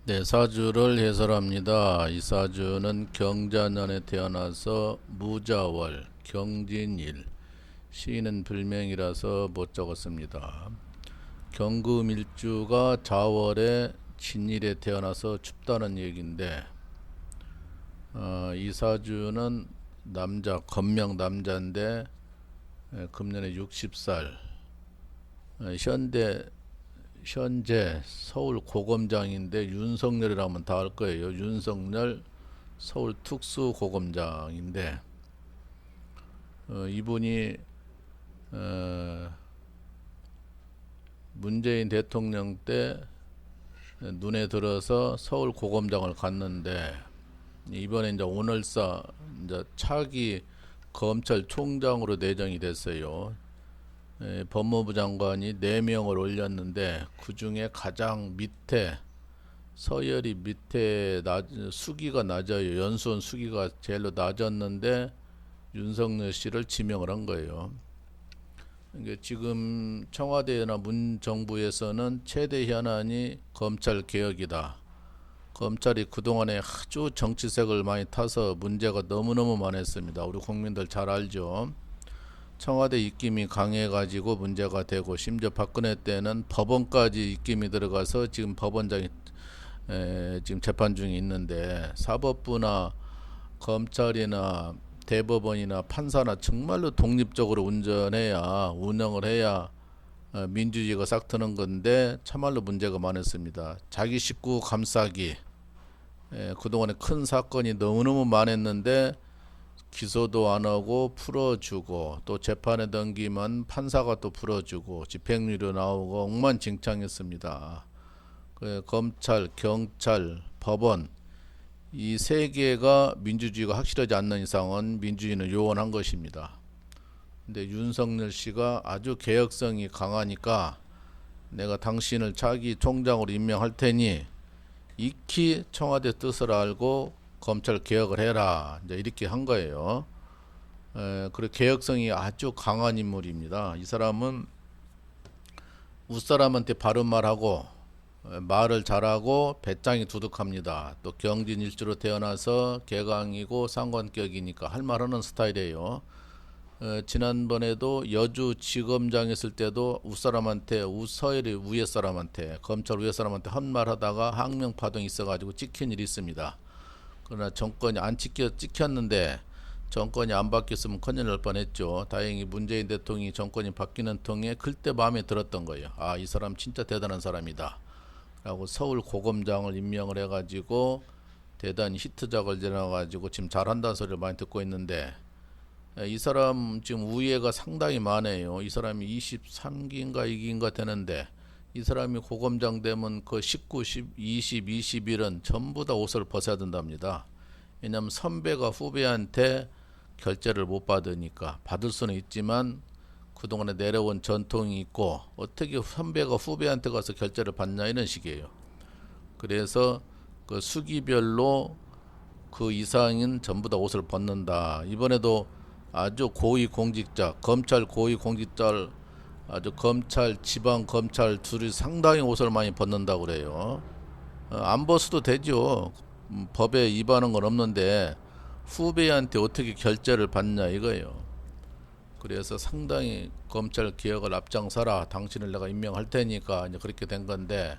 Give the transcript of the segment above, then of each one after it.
네, 사주를 해설합니다. 이 사주는 경자년에 태어나서 무자월, 경진일, 시인은 불명이라서 못 적었습니다. 경금일주가 자월에 진일에 태어나서 춥다는 얘기인데, 이 사주는 남자, 건명 남자인데 금년에 60살, 현재 서울 고검장인데 윤석열이라면 다 알 거예요. 윤석열 서울 특수고검장인데 이분이 어, 문재인 대통령 때 눈에 들어서 서울 고검장을 갔는데 이번에 이제 오늘사 이제 차기 검찰총장으로 내정이 됐어요. 법무부 장관이 4명을 올렸는데 그 중에 가장 밑에 서열이 밑에 수기가 낮아요. 연수원 수기가 제일로 낮았는데 윤석열 씨를 지명을 한 거예요. 그러니까 지금 청와대나 문정부에서는 최대 현안이 검찰 개혁이다. 검찰이 그동안에 아주 정치색을 많이 타서 문제가 너무너무 많았습니다. 우리 국민들 잘 알죠. 청와대 입김이 강해가지고 문제가 되고 심지어 박근혜 때는 법원까지 입김이 들어가서 지금 법원장이 지금 재판 중에 있는데 사법부나 검찰이나 대법원이나 판사나 정말로 독립적으로 운영을 해야 민주주의가 싹 트는 건데 참말로 문제가 많았습니다. 자기 식구 감싸기, 그동안에 큰 사건이 너무너무 많았는데 기소도 안 하고 풀어주고 또 재판에 넘기면 판사가 또 풀어주고 집행유예 나오고 엉망진창했습니다. 검찰, 경찰, 법원 이 세 개가 민주주의가 확실하지 않는 이상은 민주주의는 요원한 것입니다. 근데 윤석열 씨가 아주 개혁성이 강하니까 내가 당신을 차기 총장으로 임명할 테니 익히 청와대 뜻을 알고 검찰 개혁을 해라. 이제 이렇게 한 거예요. 그리고 개혁성이 아주 강한 인물입니다. 이 사람은 윗사람한테 바른 말하고 말을 잘하고 배짱이 두둑합니다. 또 경진일주로 태어나서 개강이고 상관격이니까 할 말하는 스타일이에요. 지난번에도 여주지검장 했을 때도 윗사람한테 서해리 위에 사람한테 검찰 위에 사람한테 한 말 하다가 항명파동이 있어가지고 찍힌 일이 있습니다. 그러나 정권이 안 찍혔는데 정권이 안 바뀌었으면 큰일 날 뻔했죠. 다행히 문재인 대통령이 정권이 바뀌는 통에 그때 마음에 들었던 거예요. 아, 이 사람 진짜 대단한 사람이다 라고 서울 고검장을 임명을 해가지고 대단히 히트작을 내놔가지고 지금 잘한다는 소리를 많이 듣고 있는데 이 사람 지금 우예가 상당히 많아요. 이 사람이 23기인가 2기인가 되는데 이 사람이 고검장 되면 그 19, 20, 21은 전부 다 옷을 벗어야 된답니다. 왜냐하면 선배가 후배한테 결제를 못 받으니까 받을 수는 있지만 그동안에 내려온 전통이 있고 어떻게 선배가 후배한테 가서 결제를 받냐 이런 식이에요. 그래서 그 수기별로 그 이상인 전부 다 옷을 벗는다. 이번에도 아주 고위 공직자, 검찰 고위 공직자 아주 검찰, 지방 검찰 둘이 상당히 옷을 많이 벗는다고 그래요. 안 벗어도 되죠. 법에 위반한 건 없는데 후배한테 어떻게 결제를 받냐 이거예요. 그래서 상당히 검찰 개혁을 앞장서라. 당신을 내가 임명할 테니까 이제 그렇게 된 건데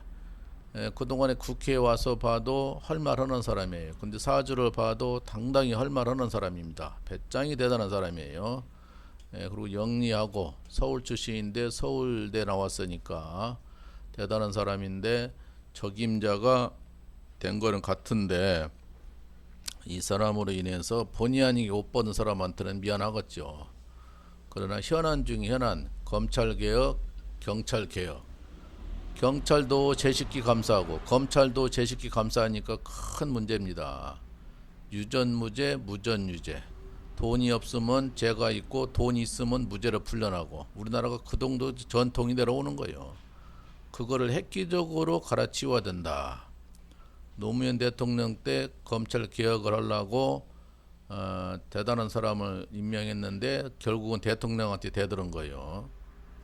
그동안에 국회에 와서 봐도 할 말하는 사람이에요. 근데 사주를 봐도 당당히 할 말하는 사람입니다. 배짱이 대단한 사람이에요. 그리고 영리하고 서울 출신인데 서울대 나왔으니까 대단한 사람인데 적임자가 된 거는 같은데 이 사람으로 인해서 본의 아니게 옷 벗은 사람한테는 미안하겠죠. 그러나 현안 중에 현안 검찰개혁, 경찰개혁 경찰도 제식기 감사하고 검찰도 제식기 감사하니까 큰 문제입니다. 유전무죄, 무전유죄. 돈이 없으면 죄가 있고 돈이 있으면 무죄로 풀려나고 우리나라가 그 정도 전통이 내려오는 거예요. 그거를 획기적으로 갈아치워야 된다. 노무현 대통령 때 검찰 개혁을 하려고 대단한 사람을 임명했는데 결국은 대통령한테 대들은 거예요.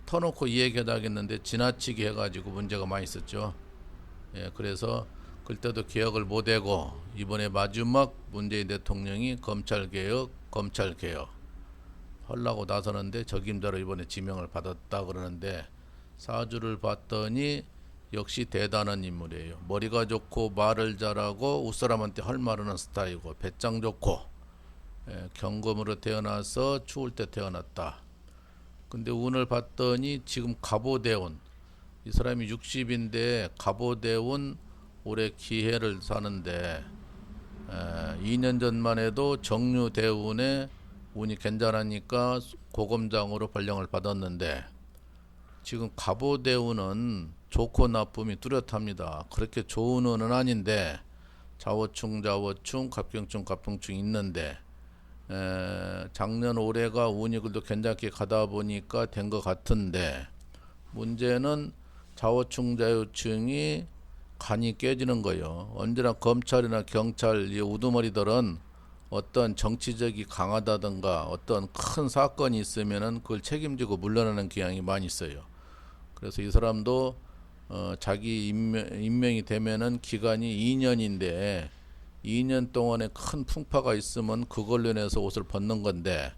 터놓고 이 얘기하다 하겠는데 지나치게 해가지고 문제가 많이 있었죠. 그래서 그때도 개혁을 못하고 이번에 마지막 문재인 대통령이 검찰개혁 하려고 나서는데 적임자로 이번에 지명을 받았다 그러는데 사주를 봤더니 역시 대단한 인물이에요. 머리가 좋고 말을 잘하고 웃사람한테 할 말하는 스타일이고 배짱 좋고 경금으로 태어나서 추울 때 태어났다. 근데 운을 봤더니 지금 갑오대운, 이 사람이 60인데 갑오대운 올해 기해를 사는데 2년 전만 해도 정유대운에 운이 괜찮으니까 고검장으로 발령을 받았는데 지금 갑오대운은 좋고 나쁨이 뚜렷합니다. 그렇게 좋은 운은 아닌데 자워충 갑경충 있는데 작년 올해가 운이 그래도 괜찮게 가다 보니까 된 것 같은데 문제는 자워충이 간이 깨지는 거예요. 언제나 검찰이나 경찰 이 우두머리들은 어떤 정치적이 강하다든가 어떤 큰 사건이 있으면은 그걸 책임지고 물러나는 경향이 많이 있어요. 그래서 이 사람도 자기 임명이 되면은 기간이 2년인데 2년 동안에 큰 풍파가 있으면 그걸로 인해서 옷을 벗는 건데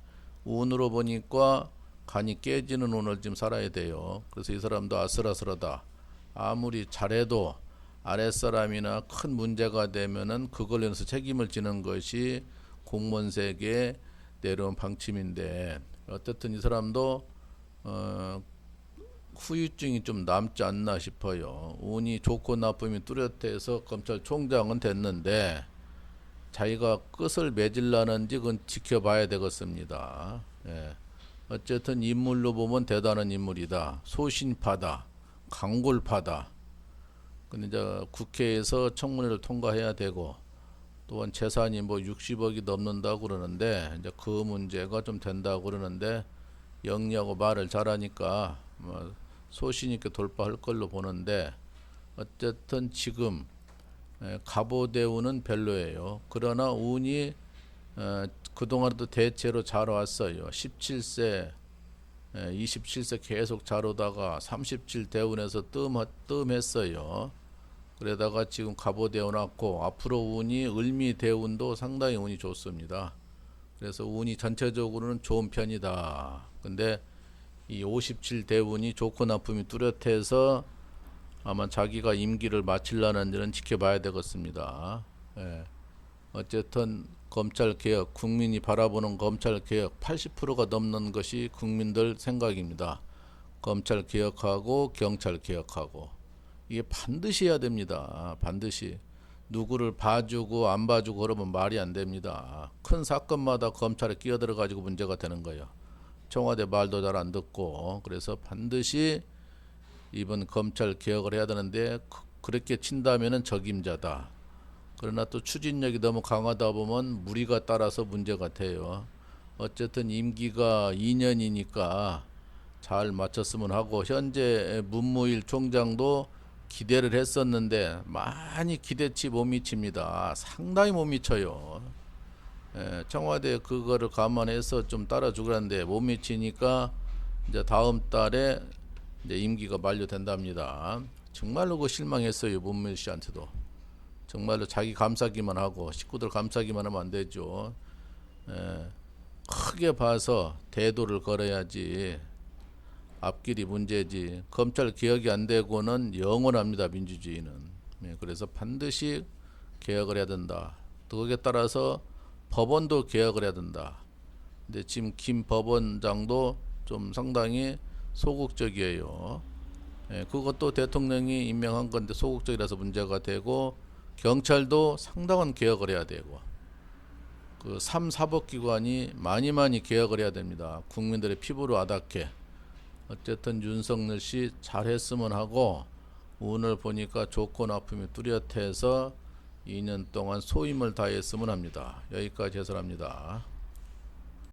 운으로 보니까 간이 깨지는 운을 지금 살아야 돼요. 그래서 이 사람도 아슬아슬하다. 아무리 잘해도 아랫사람이나 큰 문제가 되면은 그걸로 인해서 책임을 지는 것이 공무원 세계에 내려온 방침인데 어쨌든 이 사람도 후유증이 좀 남지 않나 싶어요. 운이 좋고 나쁨이 뚜렷해서 검찰총장은 됐는데 자기가 끝을 맺으려는지 그건 지켜봐야 되겠습니다. 예. 어쨌든 인물로 보면 대단한 인물이다. 소신파다. 강골파다. 근데 이제 국회에서 청문회를 통과해야 되고 또한 재산이 뭐 60억이 넘는다고 그러는데 이제 그 문제가 좀 된다고 그러는데 영리하고 말을 잘하니까 뭐 소신 있게 돌파할 걸로 보는데 어쨌든 지금 갑오대운은 별로예요. 그러나 운이 그동안도 대체로 잘 왔어요. 17세 27세 계속 잘 오다가 37 대운에서 뜸했어요. 그러다가 지금 갑오대운 왔고 앞으로 운이 을미대운도 상당히 운이 좋습니다. 그래서 운이 전체적으로는 좋은 편이다. 근데 이 57 대운이 좋고 나쁨이 뚜렷해서 아마 자기가 임기를 마치려는 일은 지켜봐야 되겠습니다. 예. 어쨌든 검찰개혁, 국민이 바라보는 검찰개혁 80%가 넘는 것이 국민들 생각입니다. 검찰개혁하고 경찰개혁하고 이게 반드시 해야 됩니다. 반드시. 누구를 봐주고 안 봐주고 그러면 말이 안 됩니다. 큰 사건마다 검찰에 끼어들어 가지고 문제가 되는 거예요. 청와대 말도 잘 안 듣고. 그래서 반드시 이번 검찰 개혁을 해야 되는데 그렇게 친다면은 적임자다. 그러나 또 추진력이 너무 강하다 보면 무리가 따라서 문제가 돼요. 어쨌든 임기가 2년이니까 잘 마쳤으면 하고 현재 문무일 총장도 기대를 했었는데 많이 기대치 못 미칩니다. 상당히 못 미쳐요. 청와대 그거를 감안해서 좀 따라주라는데 못 미치니까 이제 다음 달에 이제 임기가 만료된답니다. 정말로 그 실망했어요. 문무일 씨한테도. 정말로 자기 감싸기만 하고 식구들 감싸기만 하면 안 되죠. 크게 봐서 대도를 걸어야지. 앞길이 문제지. 검찰 개혁이 안 되고는 영원합니다. 민주주의는. 그래서 반드시 개혁을 해야 된다. 거기에 따라서 법원도 개혁을 해야 된다. 근데 지금 김 법원장도 좀 상당히 소극적이에요. 그것도 대통령이 임명한 건데 소극적이라서 문제가 되고 경찰도 상당한 개혁을 해야 되고 그 3, 사법기관이 많이 개혁을 해야 됩니다. 국민들의 피부로 와닿게. 어쨌든 윤석열 씨 잘했으면 하고 운을 보니까 좋고 나쁨이 뚜렷해서 2년 동안 소임을 다했으면 합니다. 여기까지 해설합니다.